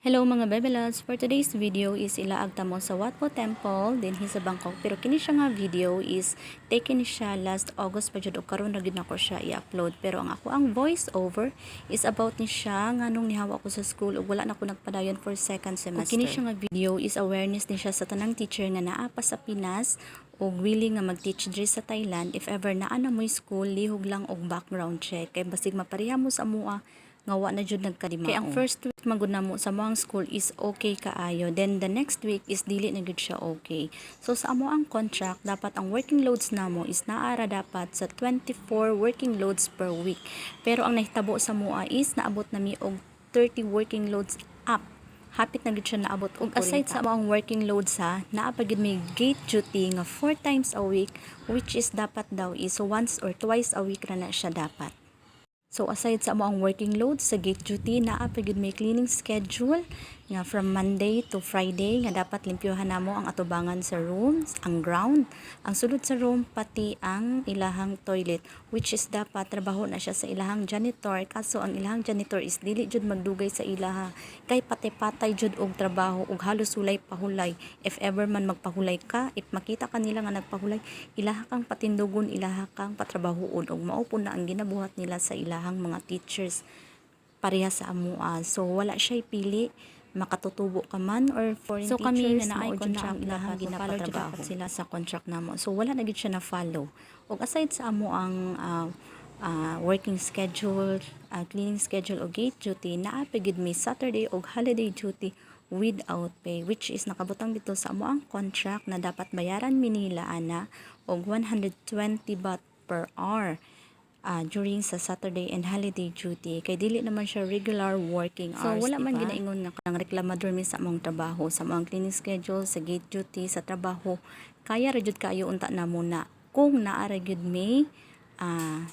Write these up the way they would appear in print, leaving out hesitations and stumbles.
Hello mga Bebe Loves! For today's video is ilaag ta mo sa Wat Po Temple din sa Bangkok, pero kini siya nga video is taken siya last August pa jud o karon ra gid nako siya i-upload, pero ang voice over is about ni siya nga nung nihawa ko sa school ug wala na ko nagpadayon for second semester. Kini siya nga video is awareness ni siya sa tanang teacher nga naa pa sa Pinas o willing nga mag-teach diri sa Thailand. If ever naa na mo school, lihog lang og background check kay basig mapareha mo sa mua nga wa na jud nagkadimao. Kay ang first week magud namo sa moang school is okay kaayo, then the next week is dili na gud siya okay. So sa amo ang contract, dapat ang working loads namo is naara dapat sa 24 working loads per week, pero ang nahitabo sa mua is naabot nami og 30 working loads up. Hapit na gid siya naabot og aside sa among working loads ha, naa pa gid may gate duty nga 4 times a week, which is dapat daw is once or twice a week na siya dapat. So aside sa among working loads sa gate duty, naa pa gid may cleaning schedule nga from Monday to Friday nga dapat limpyohan namo ang atubangan sa rooms, ang ground, ang sulod sa room, pati ang ilahang toilet, which is dapat trabaho na siya sa ilahang janitor. Kaso ang ilahang janitor is dili jud magdugay sa ilaha kay patay-patay jud og trabaho ug halos sulay pahulay. If ever man magpahulay ka, if makita kanila nga nagpahulay, ilaha kang patindugon, ilaha kang patrabahoon ug mao po na ang ginabuhat nila sa ilahang mga teachers pareha sa amua. So wala siya pili makatutubo ka man or foreign teachers. So kami nga naay contract ilahang ginapatrabaho sila sa contract namo. So wala na gid siya na follow. Ug aside sa amo ang working schedule, cleaning schedule o gate duty, naa pa gid may Saturday o holiday duty without pay, which is nakabutang dito sa amo ang contract na dapat bayaran mi nila ana og 120 baht per hour during sa Saturday and holiday duty, kay dili naman siya regular working hours. So wala man ginaingon nga kanang reklamador mi sa among trabaho, sa among cleaning schedule, sa gate duty, sa trabaho, kaya ra jud kaayo unta na muna kung naa ra gyud may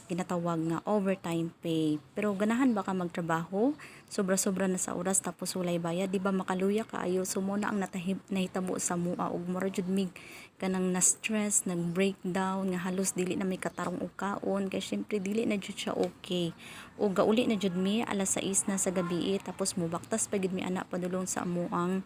ginatawag nga overtime pay. Pero ganahan ba ka magtrabaho sobra-sobra na sa oras tapos walay bayad, di ba makaluya kaayo? So mo na ang nahitabo sa mua ug mura jud mig kanang na stress, nag breakdown nga halos dili na may katarong og kaon kay syempre dili na jud siya okay. O gauli na jud mi alas 6 na sa gabi tapos mubaktas pa gid mi ana padulong sa amuang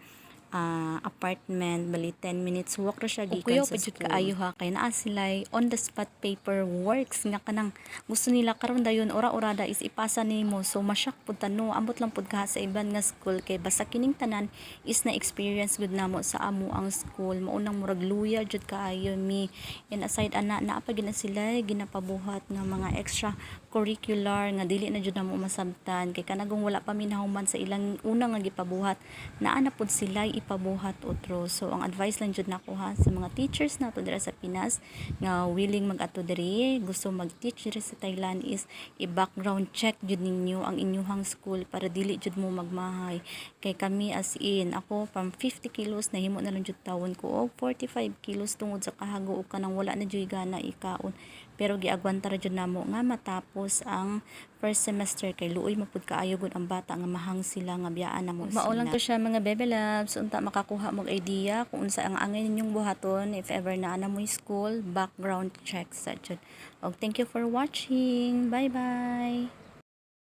apartment, bali 10 minutes walk ra siya gikan sa school. Kaayo ha, kay naa sila on the spot paper works nga kanang gusto nila karon dayon ora-orada is ipasa nimo. So masyak pud tano, ambot lang pud ka sa iban nga school kay basta kining tanan is na experience gud namo sa amo ang school. Maunang murag luya jud kaayo mi. And aside ana, naa pa gid na sila ginapabuhat nga mga extra curricular nga dili na jud namo masabtan kay kanagong wala pa minahuman sa ilang unang nga gipabuhat, naa na pud sila ipabuhat otro. So ang advice lang jud nako ha sa mga teachers nato dira sa Pinas nga willing mag-ato diri, gusto mag-teach diri sa Thailand is i-background check jud ninyo ang inyong school para dili jud mo magmahay. Kay kami as in, ako from 50 kilos nahimo na lang jud tawon ko og 45 kilos tungod sa kahago ug kanang wala na jud gana ikaon. Pero giagwanta ra jud namo nga matapos ang first semester kay luoy mapud kaayo gud ang bata nga mahang sila nga biyaan namo sila. Maulang to siya mga Bebe Loves, unta makakuha mo idea kung unsa ang angay ninyong buhaton if ever naa na mo school, background check sa jud. Og thank you for watching. Bye bye.